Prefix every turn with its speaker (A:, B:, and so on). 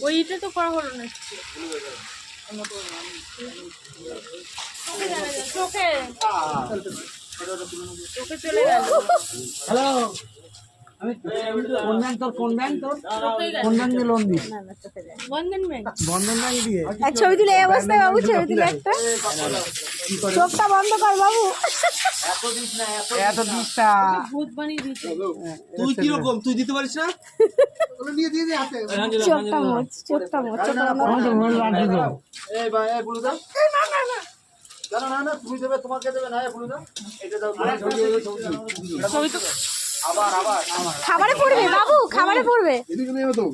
A: ওইটা তো করা হলো না চোখে চোখে চলে গেল।
B: হ্যালো, আমি কোন ব্যাংক তোর কোন ব্যাংক তোর কোন ব্যাংক দিয়ে loan this?
A: Bandhan bank.
B: Bandhan bank দিয়ে।
C: ছবি তুলে এই অবস্থায় বাবু, ছবি তুলে একটা চোখটা বন্ধ কর বাবু।
B: এত দিস না।
A: ভূত বানিয়ে দিচ্ছে।
D: তুই কি রকম, তুই দিতে পারিস না?
C: চোখটা মোচ, চোখটা মোচ, চোখটা বন্ধ
B: আমি তো
C: কর।
B: মনে লাগছে তো।
D: এই ভাই, এই বলে দাও। জানো না, না তুমি দেবে, তোমাকে দেবে না, এই বলে দাও। এটা দাও,
A: ছবি তো
D: আবার
C: খাবারে পড়বে বাবু, খাবারে পড়বে।
D: এদিকে নিয়ে তো।